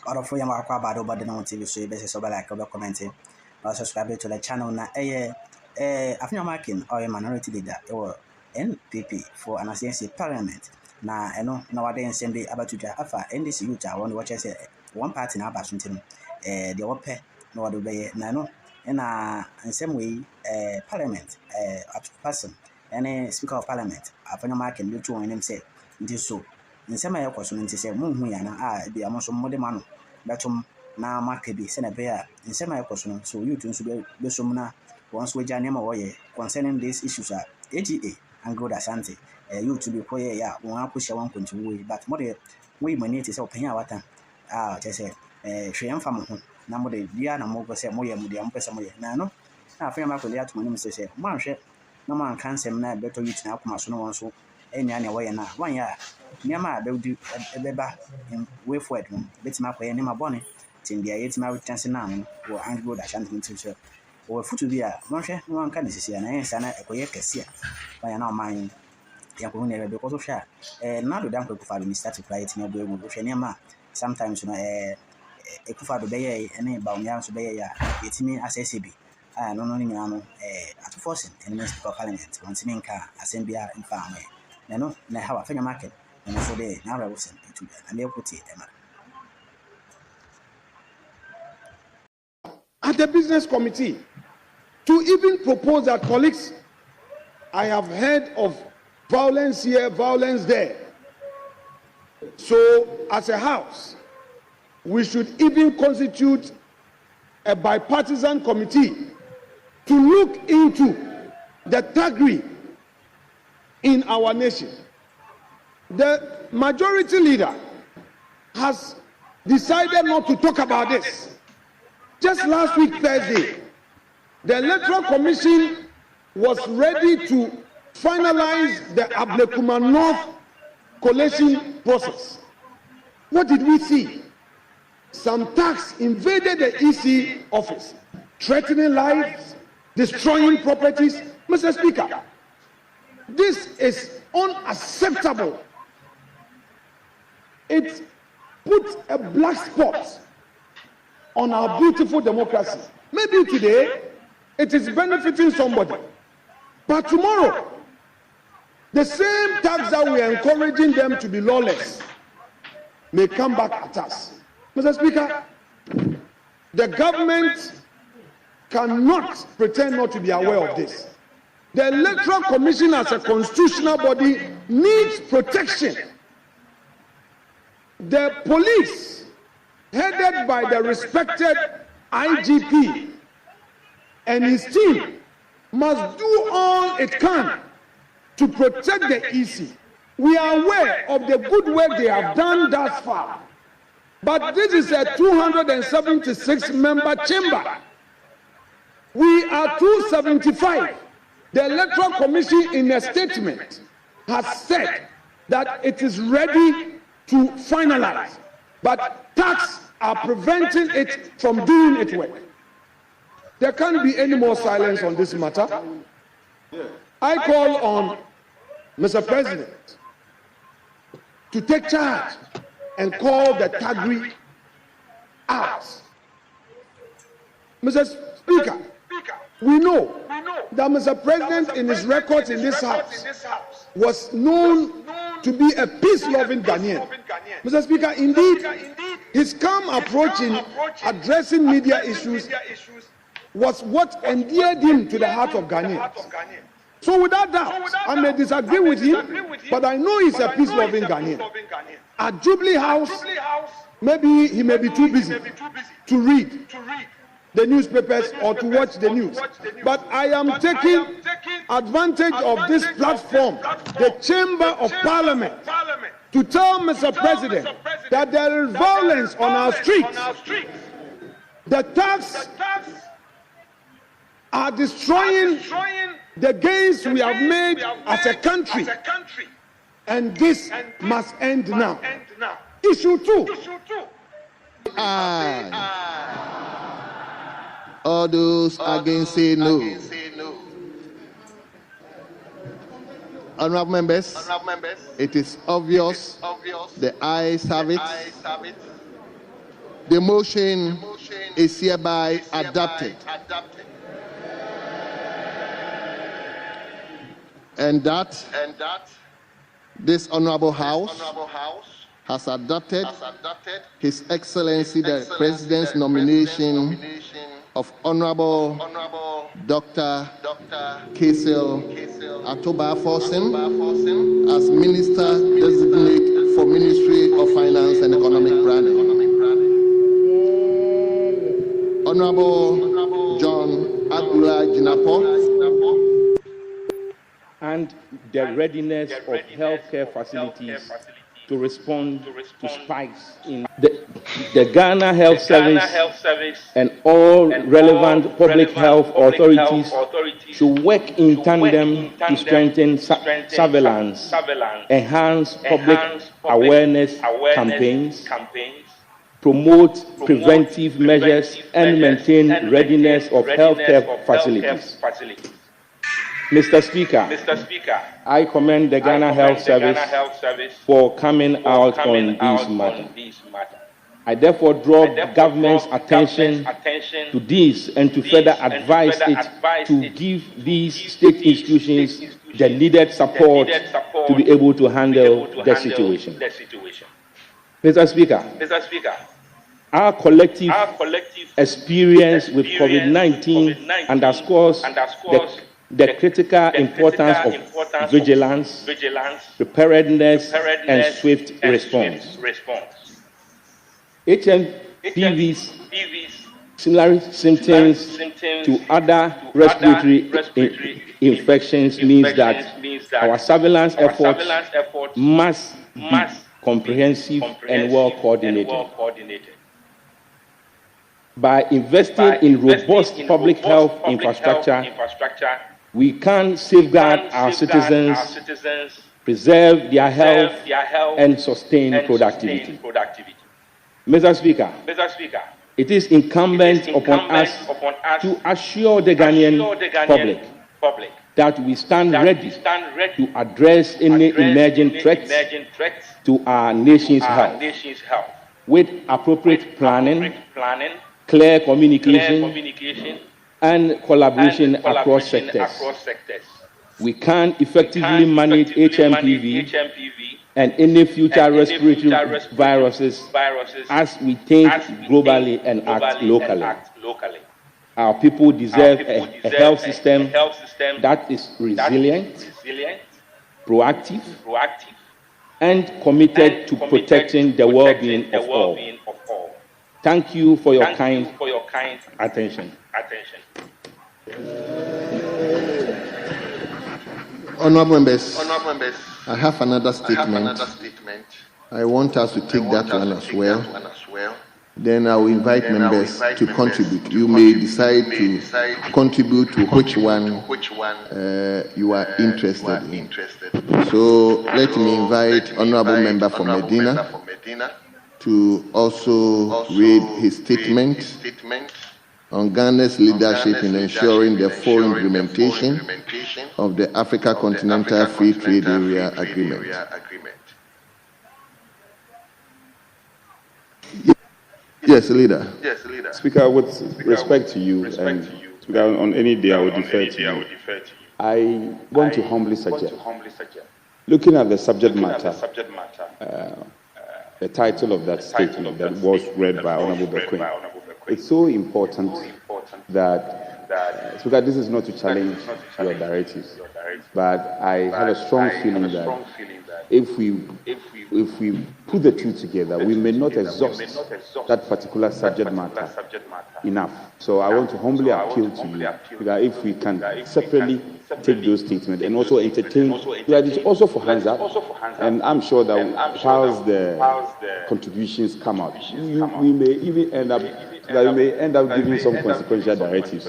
Ato Forson about the non TV so best so like commenting or subscribe to the channel na Afenyo Markins or a minority leader or NPP for an assembly parliament na na wade nsem about to afa NDC youth I want to watch say one party na abasuntim the ope na wade be na no na nsem we parliament Ato Forson any speaker of parliament Afenyo Markins do to him say nti so nsem aye kwaso nti say munhu ya na bi amoso mode ma no betom na maka bi se na be a nsem aye kwaso no so youth nso be so na once we jam woye concerning these issues are AGA and good asante you to be koye ya won akohia wan kontiwo but more we money to say opanya wata just say hwe mfa mo ho na mo de bia na mo go say mo ye mo de am pese mo ye na no na Afenyo Markins ya to mo nim say mo anhwe na mo anka nsem na beto youth na akoma so no won so enya ne woye na wan ya niama be di beba way forward no betima koye ne mabone tin dia yetima chance na no wo anglo da asante nti so o futu bia monhwe no anka nesisi na yensa na ekoye kese a ya na o man ya ko ne be ko so hwa na do dan ko fa do start to play it na bo egu hwe ne ma sometimes no ekufa do be ye ene ba onya so be ye ya yetimi accessible no ni nyina no Ato Forson in the speaker of parliament once me nka asembia mfa ame na no na ha Afenyo Markins na so de na ra wosen etu na me ekuti ema at the business committee to even propose that, colleagues, I have heard of violence here, violence there. So, as a house, we should even constitute a bipartisan committee to look into the thuggery in our nation. The majority leader has decided not to talk about this. Just last week, Thursday, the Electoral Commission was ready to finalize the Ablekuma North collation process. What did we see? Some thugs invaded the EC office, threatening lives, destroying properties. Mr. Speaker, this is unacceptable. It puts a black spot on our beautiful democracy. Maybe today, it is benefiting somebody. But tomorrow, the same thugs that we are encouraging them to be lawless may come back at us. Mr. Speaker, the government cannot pretend not to be aware of this. The Electoral Commission as a constitutional body needs protection. The police, headed by the respected IGP and his team, must do all it can to protect the EC. We are aware of the good work they have done thus far, but this is a 276-member chamber. We are 275. The Electoral Commission, in a statement, has said that it is ready to finalize, but tax are preventing it from doing its work. There can't be any more silence on this matter. I call on Mr. President to take charge and call the thuggery out. Mr. Speaker, we know that Mr. President in his records in this house was known to be a peace-loving Ghanaian. Mr. Speaker, indeed, his calm approach in addressing media issues was what endeared him to the heart of Ghanaians. So without doubt, I may disagree with him, but I know he's a peace-loving Ghanaian. At Jubilee House, maybe he may be too busy to read the newspapers or to watch the news. But I am taking advantage of this platform, the Chamber of Parliament, to tell Mr. President that there is violence on our streets. The thugs are destroying the gains we have made as a country, and this must end now. Issue 2. All those against say no. Honorable members, it is obvious. The ayes have it. The motion is hereby adopted. And that this Honorable House has adopted His Excellency the President's nomination of Honorable Dr. Ato Forson as Minister Designate for Ministry of Finance and Economic Planning. Honorable John Agula Jinapo. And the readiness of healthcare facilities to respond to spikes in the Ghana Health Service and all relevant public health authorities should work in tandem to strengthen surveillance, enhance public awareness campaigns, promote preventive measures, and maintain readiness of healthcare facilities. Mr. Speaker, I commend the Ghana Health Service for coming out on this matter. I therefore draw the government's attention to this and to further advise it to give these state institutions the needed support to be able to handle the situation. Mr. Speaker, our collective experience with COVID-19 underscores the critical importance of vigilance, preparedness, and swift response. HMPV's similar symptoms to other respiratory infections means that our surveillance efforts must be comprehensive and well coordinated. By investing in robust public health infrastructure, we can safeguard our citizens, preserve their health, and sustain productivity. Mr. Speaker, it is incumbent upon us to assure the Ghanaian public that we stand ready to address any emerging threats to our nation's health with appropriate planning, clear communication, and collaboration across sectors. We can effectively manage HMPV and any future respiratory viruses as we think globally and act locally. Our people deserve a health system that is resilient, proactive, and committed to protecting the well-being of all. Thank you for your kind attention. Honorable members, I have another statement. I want us to take that one as well. Then I will invite members to contribute. You may decide to contribute to which one you are interested in. So let me invite Honorable Member for Medina to also read his statement on Ghana's leadership in ensuring the full implementation of the Africa Continental Free Trade Area Agreement. Yes, Leader. Speaker, with respect to you, and Speaker, on any day I will defer to you. I want to humbly suggest, looking at the subject matter, the title of that statement that was read by Honorable Bequin, it's so important that, Speaker, this is not to challenge your directives, but I have a strong feeling that if we put the two together, we may not exhaust that particular subject matter enough. So I want to humbly appeal to you that if we can separately take those statements and also entertain, that it's also for hands up, and I'm sure that whilst the contributions come out, we may even end up giving some consequential directives.